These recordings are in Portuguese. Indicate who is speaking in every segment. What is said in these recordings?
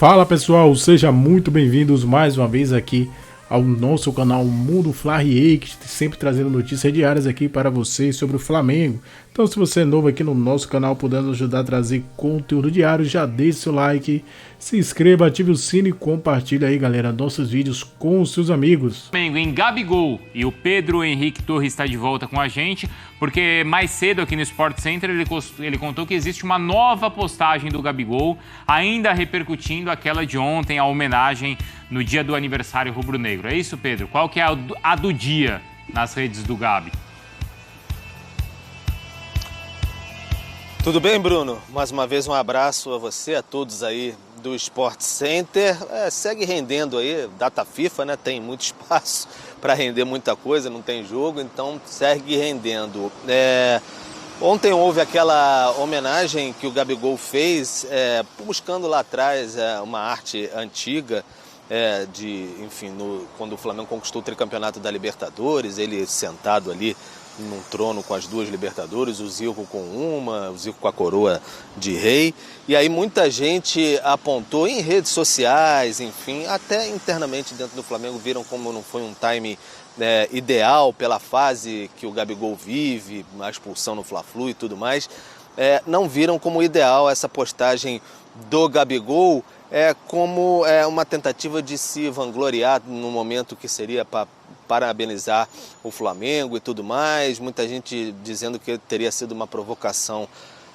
Speaker 1: Fala pessoal, sejam muito bem-vindos mais uma vez aqui ao nosso canal Mundo Fla-RA, que sempre trazendo notícias diárias aqui para vocês sobre o Flamengo. Então, se você é novo aqui no nosso canal, podendo ajudar a trazer conteúdo diário, já deixe seu like, se inscreva, ative o sino e compartilhe aí, galera, nossos vídeos com os seus amigos.
Speaker 2: Flamengo em Gabigol, e o Pedro Henrique Torres está de volta com a gente, porque mais cedo aqui no Sport Center ele contou que existe uma nova postagem do Gabigol, ainda repercutindo aquela de ontem, a homenagem no dia do aniversário rubro-negro. É isso, Pedro? Qual que é a do dia nas redes do Gabi?
Speaker 3: Tudo bem, Bruno? Mais uma vez um abraço a você, a todos aí do Sport Center. Segue rendendo aí, data FIFA, né? Tem muito espaço para render muita coisa, não tem jogo, então segue rendendo. Ontem houve aquela homenagem que o Gabigol fez, buscando lá atrás uma arte antiga, quando o Flamengo conquistou o tricampeonato da Libertadores, ele sentado ali num trono com as duas Libertadores, o Zico com uma, o Zico com a coroa de rei. E aí muita gente apontou em redes sociais, enfim, até internamente dentro do Flamengo, viram como não foi um time ideal pela fase que o Gabigol vive, a expulsão no Fla-Flu e tudo mais. Não viram como ideal essa postagem do Gabigol, como uma tentativa de se vangloriar no momento que seria para parabenizar o Flamengo e tudo mais. Muita gente dizendo que teria sido uma provocação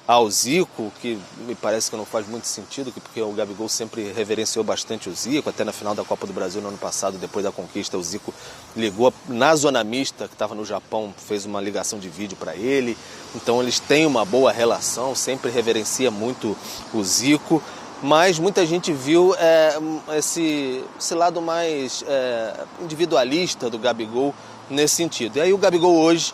Speaker 3: ao Zico, que me parece que não faz muito sentido, porque o Gabigol sempre reverenciou bastante o Zico, até na final da Copa do Brasil no ano passado, depois da conquista, o Zico ligou na zona mista, que estava no Japão, fez uma ligação de vídeo para ele. Então eles têm uma boa relação, sempre reverencia muito o Zico. Mas muita gente viu esse lado mais individualista do Gabigol nesse sentido. E aí o Gabigol hoje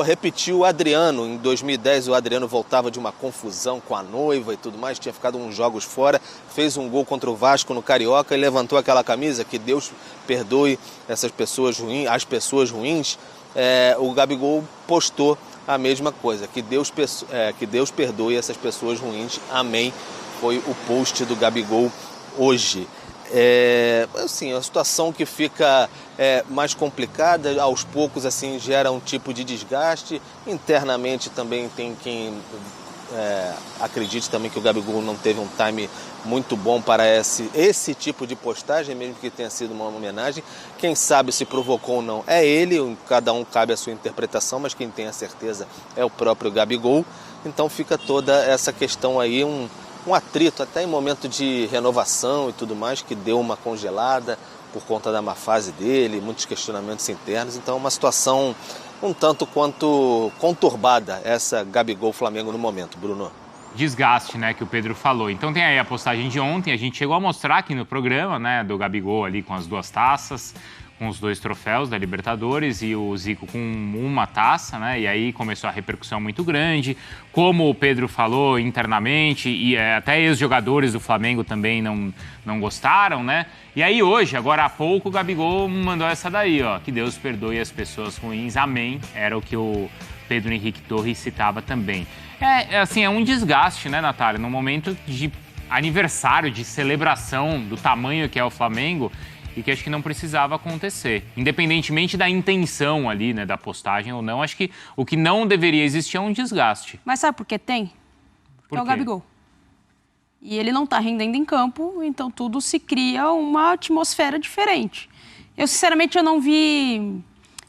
Speaker 3: repetiu o Adriano. Em 2010 o Adriano voltava de uma confusão com a noiva e tudo mais, tinha ficado uns jogos fora, fez um gol contra o Vasco no Carioca e levantou aquela camisa, que Deus perdoe essas pessoas ruins, as pessoas ruins. O Gabigol postou a mesma coisa, que Deus perdoe essas pessoas ruins, amém. Foi o post do Gabigol hoje. A situação que fica mais complicada, aos poucos assim, gera um tipo de desgaste. Internamente também tem quem acredite também que o Gabigol não teve um time muito bom para esse tipo de postagem, mesmo que tenha sido uma homenagem. Quem sabe se provocou ou não é ele, cada um cabe a sua interpretação, mas quem tem a certeza é o próprio Gabigol. Então fica toda essa questão aí, um atrito até em momento de renovação e tudo mais, que deu uma congelada por conta da má fase dele, muitos questionamentos internos. Então uma situação um tanto quanto conturbada, essa Gabigol-Flamengo no momento, Bruno.
Speaker 2: Desgaste, né, que o Pedro falou. Então tem aí a postagem de ontem, a gente chegou a mostrar aqui no programa, né, do Gabigol ali com as duas taças, com os dois troféus da Libertadores e o Zico com uma taça, né? E aí começou a repercussão muito grande. Como o Pedro falou internamente, e até ex-jogadores do Flamengo também não gostaram, né? E aí hoje, agora há pouco, o Gabigol mandou essa daí, ó. Que Deus perdoe as pessoas ruins, amém. Era o que o Pedro Henrique Torres citava também. É um desgaste, né, Natália? No momento de aniversário, de celebração do tamanho que é o Flamengo, e que acho que não precisava acontecer. Independentemente da intenção ali, né, da postagem ou não, acho que o que não deveria existir é um desgaste.
Speaker 4: Mas sabe por que tem? Porque é o Gabigol. E ele não está rendendo em campo, então tudo se cria uma atmosfera diferente. Eu, sinceramente, eu não vi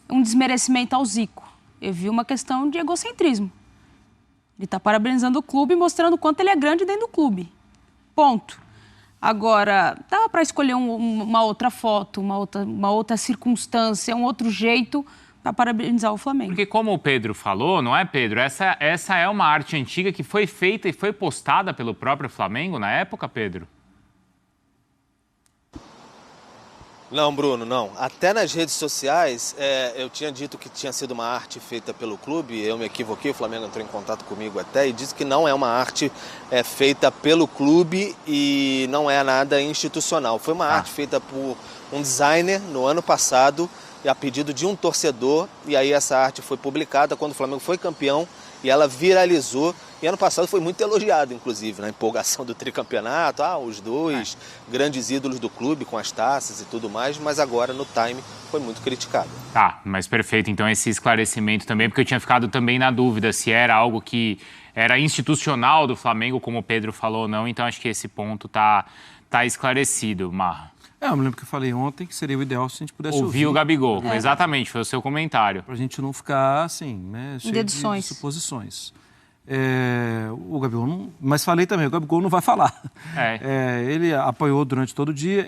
Speaker 4: um desmerecimento ao Zico. Eu vi uma questão de egocentrismo. Ele está parabenizando o clube e mostrando o quanto ele é grande dentro do clube. Ponto. Agora, dava para escolher uma outra foto, uma outra circunstância, um outro jeito para parabenizar o Flamengo.
Speaker 2: Porque como o Pedro falou, não é, Pedro? Essa é uma arte antiga que foi feita e foi postada pelo próprio Flamengo na época, Pedro?
Speaker 3: Não, Bruno, não. Até nas redes sociais, eu tinha dito que tinha sido uma arte feita pelo clube, eu me equivoquei, o Flamengo entrou em contato comigo até e disse que não é uma arte feita pelo clube e não é nada institucional. Foi uma arte feita por um designer no ano passado, a pedido de um torcedor, e aí essa arte foi publicada quando o Flamengo foi campeão e ela viralizou E ano passado foi muito elogiado, inclusive, na empolgação do tricampeonato. Os dois grandes ídolos do clube com as taças e tudo mais, mas agora no time foi muito criticado.
Speaker 2: Tá, mas perfeito. Então esse esclarecimento também, porque eu tinha ficado também na dúvida se era algo que era institucional do Flamengo, como o Pedro falou ou não. Então acho que esse ponto tá esclarecido, Marra.
Speaker 5: Eu me lembro que eu falei ontem que seria o ideal se a gente pudesse
Speaker 2: ouvir o Gabigol. Exatamente, foi o seu comentário.
Speaker 5: Para a gente não ficar assim, né, cheio de suposições. O Gabigol não... Mas falei também, o Gabigol não vai falar. Ele apoiou durante todo o dia.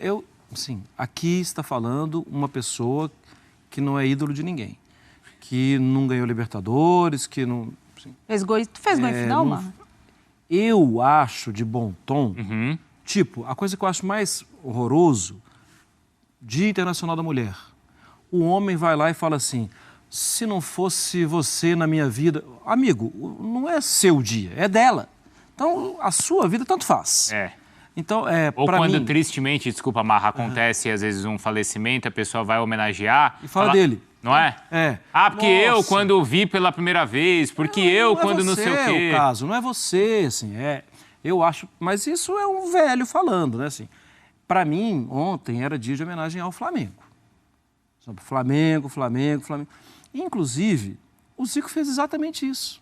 Speaker 5: Aqui está falando uma pessoa que não é ídolo de ninguém. Que não ganhou Libertadores, que não...
Speaker 4: Fez gol em final, Marra?
Speaker 5: Eu acho de bom tom... Tipo, a coisa que eu acho mais horroroso, Dia Internacional da Mulher. O homem vai lá e fala assim, se não fosse você na minha vida... Amigo, não é seu dia, é dela. Então, a sua vida tanto faz. Então,
Speaker 2: ou quando, tristemente, desculpa, Marra, acontece às vezes um falecimento, a pessoa vai homenagear...
Speaker 5: E fala dele.
Speaker 2: Não é? Porque eu, quando vi pela primeira vez, porque eu, quando não sei o quê...
Speaker 5: Não é o caso, não é você, assim, eu acho, mas isso é um velho falando, né, assim. Para mim, ontem era dia de homenagem ao Flamengo. Flamengo. Inclusive, o Zico fez exatamente isso.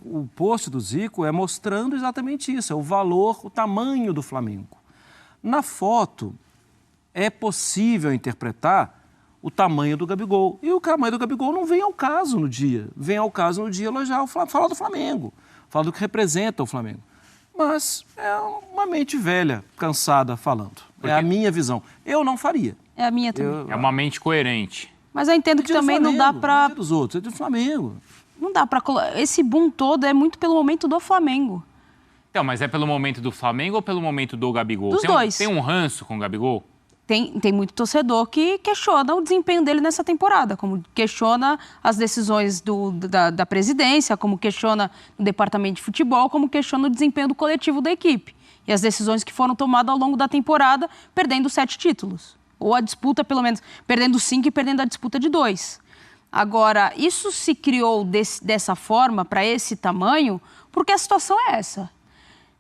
Speaker 5: O post do Zico é mostrando exatamente isso, é o valor, o tamanho do Flamengo. Na foto, é possível interpretar o tamanho do Gabigol. E o tamanho do Gabigol não vem ao caso no dia. Vem ao caso no dia elogiar, falar do Flamengo, falar do que representa o Flamengo. Mas é uma mente velha, cansada falando. É a minha visão. Eu não faria.
Speaker 4: É a minha também.
Speaker 2: É uma mente coerente.
Speaker 4: Mas eu entendo que também não dá para...
Speaker 5: Não é dos outros, é do Flamengo.
Speaker 4: Não dá para... Esse boom todo é muito pelo momento do Flamengo.
Speaker 2: Então, mas é pelo momento do Flamengo ou pelo momento do Gabigol?
Speaker 4: Dos dois.
Speaker 2: Tem um ranço com o Gabigol?
Speaker 4: Tem muito torcedor que questiona o desempenho dele nessa temporada, como questiona as decisões da presidência, como questiona o departamento de futebol, como questiona o desempenho do coletivo da equipe. E as decisões que foram tomadas ao longo da temporada, perdendo 7 títulos. Ou a disputa, pelo menos, perdendo 5 e perdendo a disputa de 2. Agora, isso se criou dessa forma, para esse tamanho, porque a situação é essa.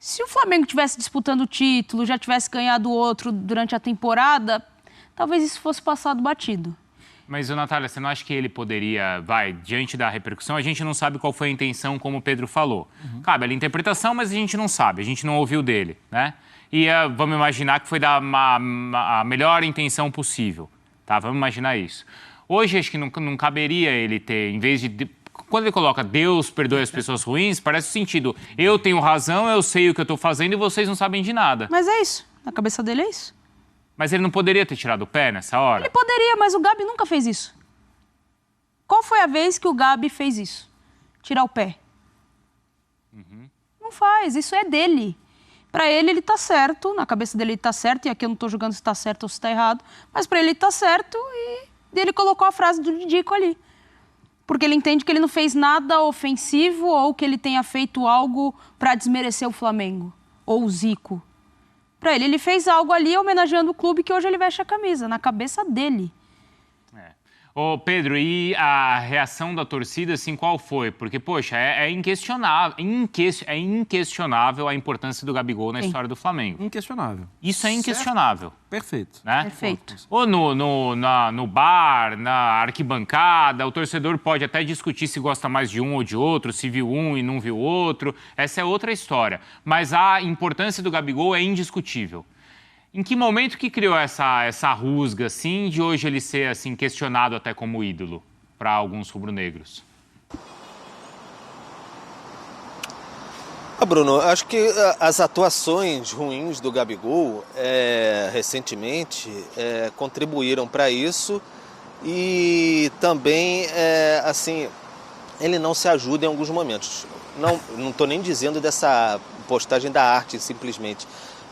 Speaker 4: Se o Flamengo estivesse disputando o título, já tivesse ganhado outro durante a temporada, talvez isso fosse passado batido.
Speaker 2: Mas, Natália, você não acha que ele poderia, diante da repercussão, a gente não sabe qual foi a intenção, como o Pedro falou. Cabe a interpretação, mas a gente não sabe, a gente não ouviu dele, né? E vamos imaginar que foi a melhor intenção possível, tá? Vamos imaginar isso. Hoje, acho que não caberia ele ter, em vez de... Quando ele coloca Deus perdoe as pessoas ruins, parece o sentido, eu tenho razão, eu sei o que eu estou fazendo e vocês não sabem de nada.
Speaker 4: Mas é isso, na cabeça dele é isso.
Speaker 2: Mas ele não poderia ter tirado o pé nessa hora?
Speaker 4: Ele poderia, mas o Gabi nunca fez isso. Qual foi a vez que o Gabi fez isso? Tirar o pé. Não faz, isso é dele. Para ele está certo, na cabeça dele está certo, e aqui eu não estou julgando se está certo ou se está errado, mas para ele está certo e ele colocou a frase do Didico ali. Porque ele entende que ele não fez nada ofensivo ou que ele tenha feito algo para desmerecer o Flamengo ou o Zico. Para ele fez algo ali homenageando o clube que hoje ele veste a camisa, na cabeça dele.
Speaker 2: Ô, Pedro, e a reação da torcida, assim, qual foi? Porque, poxa, é inquestionável a importância do Gabigol na história do Flamengo.
Speaker 5: Inquestionável.
Speaker 2: Isso é inquestionável.
Speaker 5: Perfeito.
Speaker 2: Né?
Speaker 4: Perfeito.
Speaker 2: Ou no bar, na arquibancada, o torcedor pode até discutir se gosta mais de um ou de outro, se viu um e não viu outro. Essa é outra história. Mas a importância do Gabigol é indiscutível. Em que momento que criou essa rusga, assim, de hoje ele ser, assim, questionado até como ídolo para alguns rubro-negros?
Speaker 3: Bruno, acho que as atuações ruins do Gabigol recentemente contribuíram para isso e também, assim, ele não se ajuda em alguns momentos. Não estou nem dizendo dessa postagem da arte, simplesmente.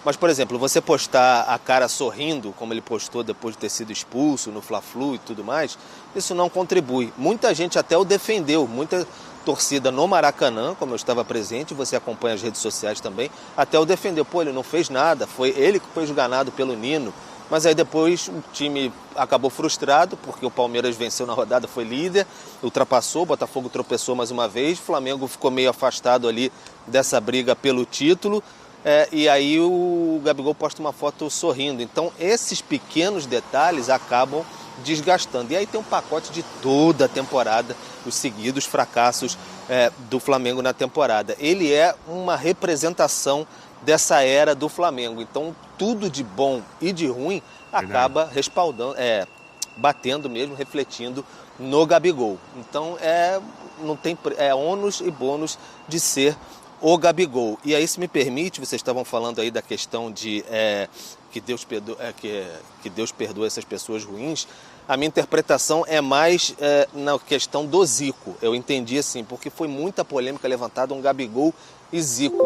Speaker 3: Mas, por exemplo, você postar a cara sorrindo, como ele postou depois de ter sido expulso no Fla-Flu e tudo mais, isso não contribui. Muita gente até o defendeu, muita torcida no Maracanã, como eu estava presente, você acompanha as redes sociais também, até o defendeu. Pô, ele não fez nada, foi ele que foi esganado pelo Nino, mas aí depois o time acabou frustrado, porque o Palmeiras venceu na rodada, foi líder, ultrapassou, o Botafogo tropeçou mais uma vez, o Flamengo ficou meio afastado ali dessa briga pelo título, e aí o Gabigol posta uma foto sorrindo. Então esses pequenos detalhes acabam desgastando. E aí tem um pacote de toda a temporada, os seguidos fracassos do Flamengo na temporada. Ele é uma representação dessa era do Flamengo. Então tudo de bom e de ruim acaba respaldando, batendo mesmo, refletindo no Gabigol. Então não tem ônus e bônus de ser o Gabigol. E aí, se me permite, vocês estavam falando aí da questão de que Deus perdoa essas pessoas ruins. A minha interpretação é mais na questão do Zico. Eu entendi assim, porque foi muita polêmica levantada um Gabigol e Zico.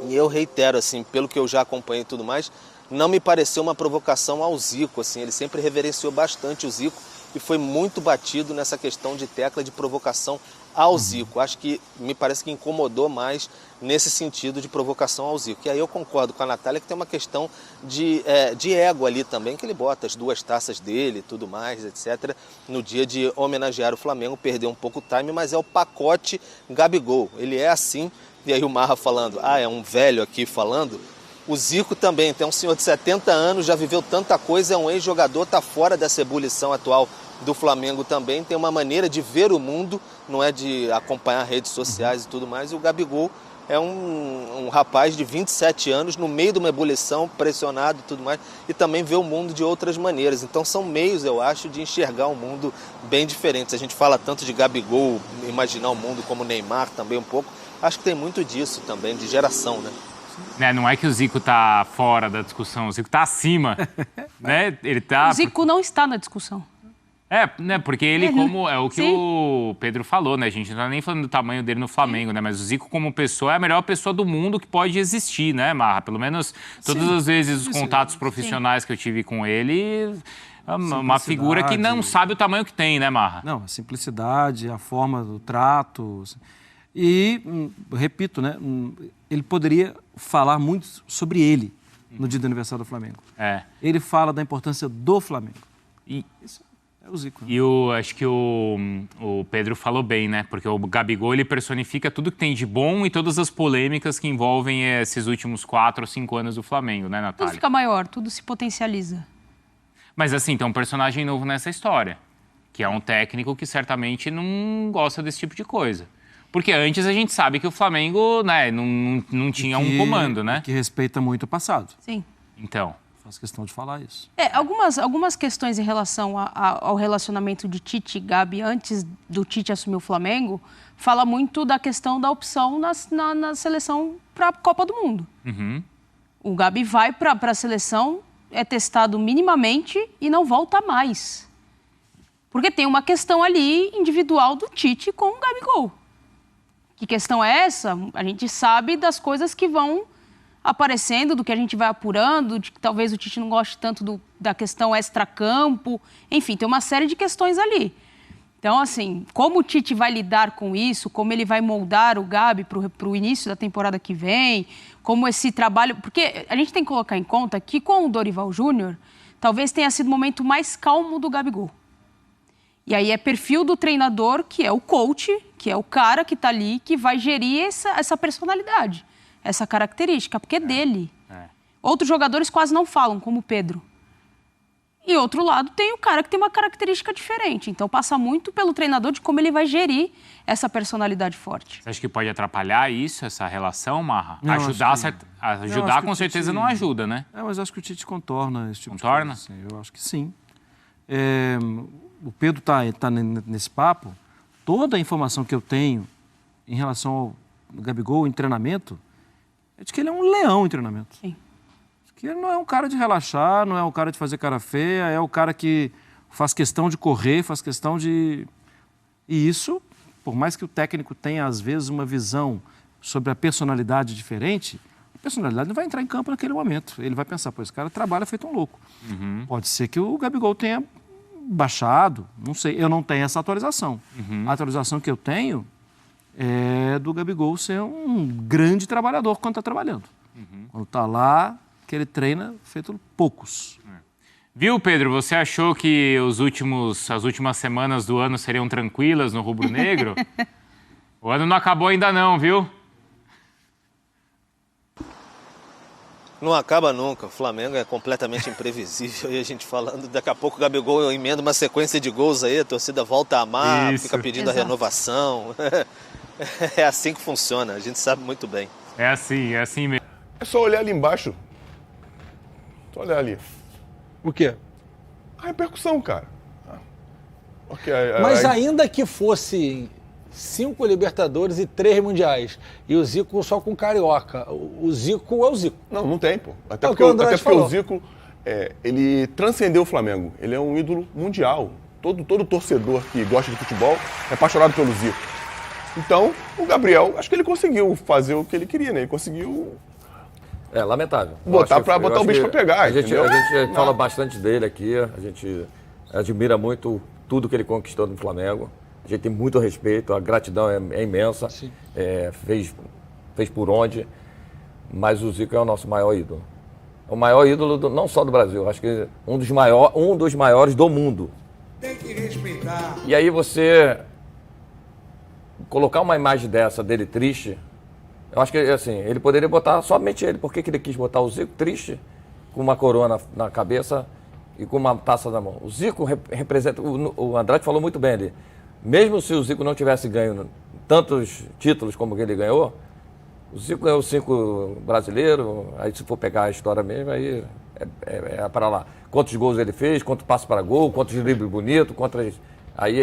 Speaker 3: E eu reitero, assim, pelo que eu já acompanhei e tudo mais, não me pareceu uma provocação ao Zico. Assim, ele sempre reverenciou bastante o Zico e foi muito batido nessa questão de tecla de provocação ao Zico. Acho que me parece que incomodou mais nesse sentido de provocação ao Zico. E aí eu concordo com a Natália que tem uma questão de ego ali também, que ele bota as 2 taças dele e tudo mais, etc. No dia de homenagear o Flamengo, perdeu um pouco o time, mas é o pacote Gabigol. Ele é assim, e aí o Marra falando, é um velho aqui falando. O Zico também, tem um senhor de 70 anos, já viveu tanta coisa, é um ex-jogador, está fora dessa ebulição atual do Flamengo também, tem uma maneira de ver o mundo, não é de acompanhar redes sociais e tudo mais. E o Gabigol é um rapaz de 27 anos, no meio de uma ebulição, pressionado e tudo mais, e também vê o mundo de outras maneiras. Então são meios, eu acho, de enxergar o mundo bem diferentes. A gente fala tanto de Gabigol, imaginar o mundo como Neymar também um pouco. Acho que tem muito disso também, de geração, né?
Speaker 2: Não é que o Zico tá fora da discussão, o Zico tá acima, né? Ele tá...
Speaker 4: O Zico não está na discussão.
Speaker 2: Né? Porque ele, como é o que o Pedro falou, né? A gente não tá nem falando do tamanho dele no Flamengo, né? Mas o Zico, como pessoa, é a melhor pessoa do mundo que pode existir, né, Marra? Pelo menos todas as vezes os contatos profissionais que eu tive com ele, uma figura que não sabe o tamanho que tem, né, Marra?
Speaker 5: Não, a simplicidade, a forma do trato. E, repito, né? Ele poderia falar muito sobre ele no dia do aniversário do Flamengo. Ele fala da importância do Flamengo. Isso é o Zico. Né?
Speaker 2: E acho que o Pedro falou bem, né? Porque o Gabigol, ele personifica tudo que tem de bom e todas as polêmicas que envolvem esses últimos 4 ou 5 anos do Flamengo, né, Natália?
Speaker 4: Tudo fica maior, tudo se potencializa.
Speaker 2: Mas assim, tem um personagem novo nessa história, que é um técnico que certamente não gosta desse tipo de coisa. Porque antes a gente sabe que o Flamengo, né, não tinha um comando, né?
Speaker 5: Que respeita muito o passado.
Speaker 4: Sim.
Speaker 2: Então...
Speaker 5: Faço questão de falar isso.
Speaker 4: Algumas questões em relação ao relacionamento de Tite e Gabi antes do Tite assumir o Flamengo, fala muito da questão da opção na seleção para a Copa do Mundo. O Gabi vai para a seleção, é testado minimamente e não volta mais. Porque tem uma questão ali individual do Tite com o Gabigol. Que questão é essa? A gente sabe das coisas que vão aparecendo, do que a gente vai apurando, de que talvez o Tite não goste tanto da questão extracampo. Enfim, tem uma série de questões ali. Então, assim, como o Tite vai lidar com isso, como ele vai moldar o Gabi para o início da temporada que vem, como esse trabalho... Porque a gente tem que colocar em conta que com o Dorival Júnior, talvez tenha sido o momento mais calmo do Gabigol. E aí é perfil do treinador, que é o coach, que é o cara que está ali, que vai gerir essa personalidade, essa característica, porque é dele. Outros jogadores quase não falam, como o Pedro. E outro lado tem o cara que tem uma característica diferente. Então passa muito pelo treinador de como ele vai gerir essa personalidade forte.
Speaker 2: Você acha que pode atrapalhar isso, essa relação, Marra?
Speaker 5: Não,
Speaker 2: Ajudar com certeza
Speaker 5: Tite...
Speaker 2: não ajuda, né?
Speaker 5: Mas acho que o Tite contorna esse tipo
Speaker 2: Contorna?
Speaker 5: de coisa. Assim. Eu acho que sim. O Pedro tá nesse papo. Toda a informação que eu tenho em relação ao Gabigol em treinamento é de que ele é um leão em treinamento.
Speaker 4: Sim.
Speaker 5: Que ele não é um cara de relaxar, não é um cara de fazer cara feia, é o cara que faz questão de correr, faz questão de... E isso, por mais que o técnico tenha, às vezes, uma visão sobre a personalidade diferente, a personalidade não vai entrar em campo naquele momento. Ele vai pensar, esse cara trabalha feito um louco. Pode ser que o Gabigol tenha baixado, não sei, eu não tenho essa atualização. A atualização que eu tenho é do Gabigol ser um grande trabalhador quando está trabalhando. Quando está lá, que ele treina feito poucos.
Speaker 2: Viu, Pedro? Você achou que as últimas semanas do ano seriam tranquilas no rubro-negro? O ano não acabou ainda não, viu?
Speaker 3: Não acaba nunca. O Flamengo é completamente imprevisível. E a gente falando, daqui a pouco o Gabigol emenda uma sequência de gols aí, a torcida volta a amar, fica pedindo a renovação. É assim que funciona, a gente sabe muito bem.
Speaker 2: É assim mesmo.
Speaker 6: É só olhar ali embaixo. Só olhar ali.
Speaker 7: O quê?
Speaker 6: A repercussão, cara.
Speaker 7: Mas ainda que fosse 5 Libertadores e 3 Mundiais, e o Zico só com Carioca, o Zico é o Zico.
Speaker 6: Não tem, pô. Até
Speaker 7: É
Speaker 6: porque o Zico, ele transcendeu o Flamengo. Ele é um ídolo mundial. Todo torcedor que gosta de futebol é apaixonado pelo Zico. Então, o Gabriel, acho que ele conseguiu fazer o que ele queria, né? Ele conseguiu...
Speaker 8: É lamentável.
Speaker 6: Botar o bicho pra pegar,
Speaker 8: a gente fala bastante dele aqui, a gente admira muito tudo que ele conquistou no Flamengo. A gente tem muito respeito, a gratidão é imensa. Fez por onde, mas o Zico é o nosso maior ídolo. O maior ídolo não só do Brasil, acho que um dos maiores do mundo.
Speaker 9: Tem que respeitar.
Speaker 8: E aí você colocar uma imagem dessa dele triste, eu acho que assim, ele poderia botar somente ele. Por que ele quis botar o Zico triste, com uma coroa na cabeça e com uma taça na mão? O Zico representa, o Andrade falou muito bem ali, mesmo se o Zico não tivesse ganho tantos títulos como ele ganhou, o Zico ganhou 5 brasileiros, aí se for pegar a história mesmo, aí é para lá. Quantos gols ele fez, quantos passos para gol, quantos dribles bonitos, aí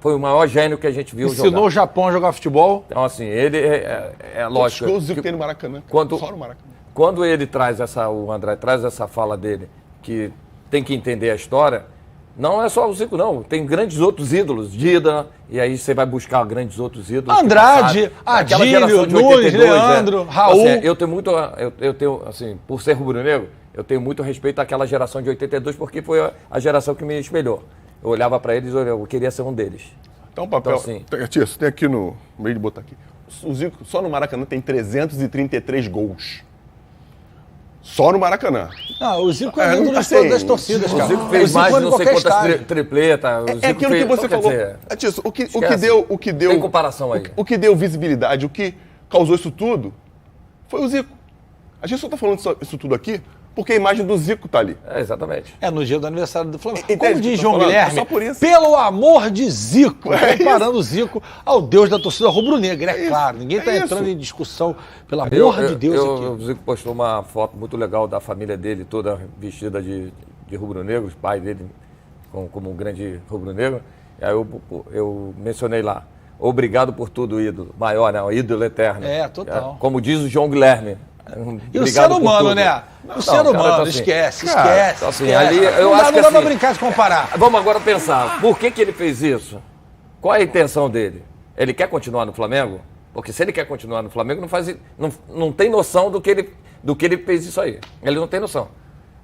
Speaker 8: foi o maior gênio que a gente viu jogar.
Speaker 7: Ensinou o Japão a jogar futebol.
Speaker 8: Então, assim, ele é lógico.
Speaker 6: Quantos gols o Zico tem no Maracanã? Só no Maracanã.
Speaker 8: Quando ele traz o André traz essa fala dele, que tem que entender a história, não é só o Zico, não. Tem grandes outros ídolos, Dida, e aí você vai buscar grandes outros ídolos.
Speaker 7: Andrade, Adílio, Nunes, Leandro, Raul.
Speaker 8: Assim, eu tenho, assim, por ser rubro-negro, eu tenho muito respeito àquela geração de 82, porque foi a geração que me espelhou. Eu olhava para eles e eu queria ser um deles.
Speaker 6: Então, o papel.
Speaker 8: Então, assim,
Speaker 6: Tia, tem aqui no meio de botar aqui. O Zico, só no Maracanã, tem 333 gols. Só no Maracanã.
Speaker 7: Não, o Zico é ídolo assim, das torcidas, cara.
Speaker 8: O Zico fez mais de não sei quantas tripletas.
Speaker 6: É aquilo que você falou. Atiço, o que deu.
Speaker 8: Tem comparação aí.
Speaker 6: O que deu visibilidade, o que causou isso tudo, foi o Zico. A gente só está falando isso tudo aqui porque a imagem do Zico tá ali.
Speaker 8: Exatamente.
Speaker 7: No dia do aniversário do Flamengo.
Speaker 6: Entende?
Speaker 7: Como diz João Guilherme,
Speaker 6: só por isso.
Speaker 7: pelo amor de Zico, comparando o Zico ao deus da torcida rubro-negra, claro. Ninguém está entrando em discussão, pelo amor de Deus aqui.
Speaker 8: O Zico postou uma foto muito legal da família dele, toda vestida de rubro-negro, os pais dele como um grande rubro-negro. E aí eu mencionei lá, obrigado por tudo, ídolo. Maior, né? O ídolo eterno.
Speaker 7: Total.
Speaker 8: Como diz o João Guilherme.
Speaker 7: E o ser humano, né? O ser humano, assim, esquece.
Speaker 8: Assim, ali, eu
Speaker 7: não
Speaker 8: acho que
Speaker 7: dá pra
Speaker 8: assim,
Speaker 7: brincar de comparar.
Speaker 8: Vamos agora pensar, por que ele fez isso? Qual é a intenção dele? Ele quer continuar no Flamengo? Porque se ele quer continuar no Flamengo, não tem noção do que ele fez isso aí. Ele não tem noção.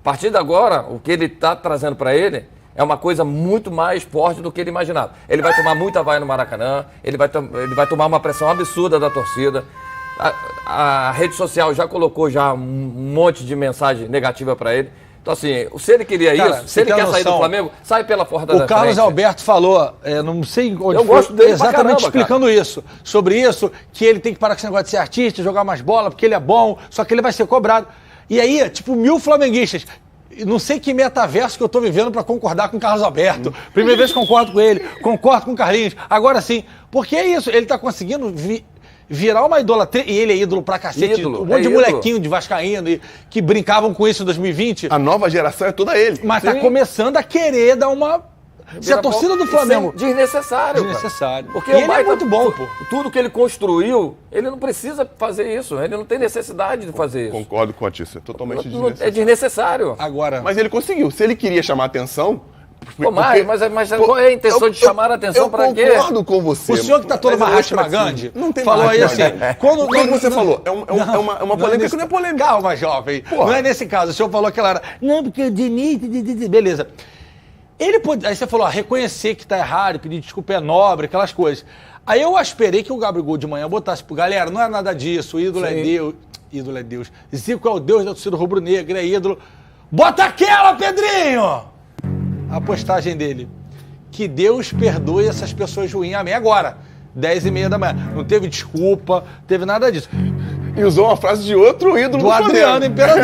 Speaker 8: A partir de agora, o que ele está trazendo para ele é uma coisa muito mais forte do que ele imaginava. Ele vai tomar muita vaia no Maracanã, ele vai tomar uma pressão absurda da torcida. A rede social já colocou um monte de mensagem negativa para ele. Então, assim, se ele queria isso, se ele quer sair do Flamengo, sai pela porta da frente.
Speaker 7: O Carlos Alberto falou, não sei onde
Speaker 8: eu gosto dele
Speaker 7: exatamente explicando isso. Sobre isso, que ele tem que parar com esse negócio de ser artista, jogar mais bola, porque ele é bom, só que ele vai ser cobrado. E aí, tipo, 1000 flamenguistas. Não sei que metaverso que eu tô vivendo para concordar com o Carlos Alberto. Primeira vez que concordo com ele, concordo com o Carlinhos. Agora sim, porque é isso, ele tá conseguindo virar uma idolatria, e ele é ídolo pra cacete, um monte de molequinho de vascaíno que brincavam com isso em 2020.
Speaker 6: A nova geração é toda ele.
Speaker 7: Mas tá começando a querer dar uma... Se a torcida do Flamengo...
Speaker 8: Desnecessário.
Speaker 7: Porque ele é muito bom, pô.
Speaker 8: Tudo que ele construiu, ele não precisa fazer isso. Ele não tem necessidade de fazer isso.
Speaker 6: Concordo com a Tícia, é totalmente desnecessário.
Speaker 8: É desnecessário.
Speaker 7: Agora...
Speaker 6: Mas ele conseguiu. Se ele queria chamar a atenção...
Speaker 8: Mas qual é a intenção de chamar a atenção para quê?
Speaker 6: Eu concordo com você.
Speaker 7: O senhor que está todo Mahatma Gandhi falou aí assim...
Speaker 6: O que você falou? É uma polêmica que não é polêmica.
Speaker 7: Calma, jovem. Não é nesse caso. O senhor falou que ela era... Não, porque o Diniz... Beleza. Ele pode... Aí você falou, reconhecer que está errado, pedir desculpa é nobre, aquelas coisas. Aí eu esperei que o Gabigol de manhã botasse pro galera, não é nada disso, o ídolo é Deus. Ídolo é Deus. Zico é o Deus da torcida rubro-negra, é ídolo... Bota aquela, Pedrinho! A postagem dele. Que Deus perdoe essas pessoas ruins. Amém. Agora, 10h30 da manhã. Não teve desculpa, teve nada disso.
Speaker 6: E usou uma frase de outro ídolo
Speaker 7: do Adriano Imperador.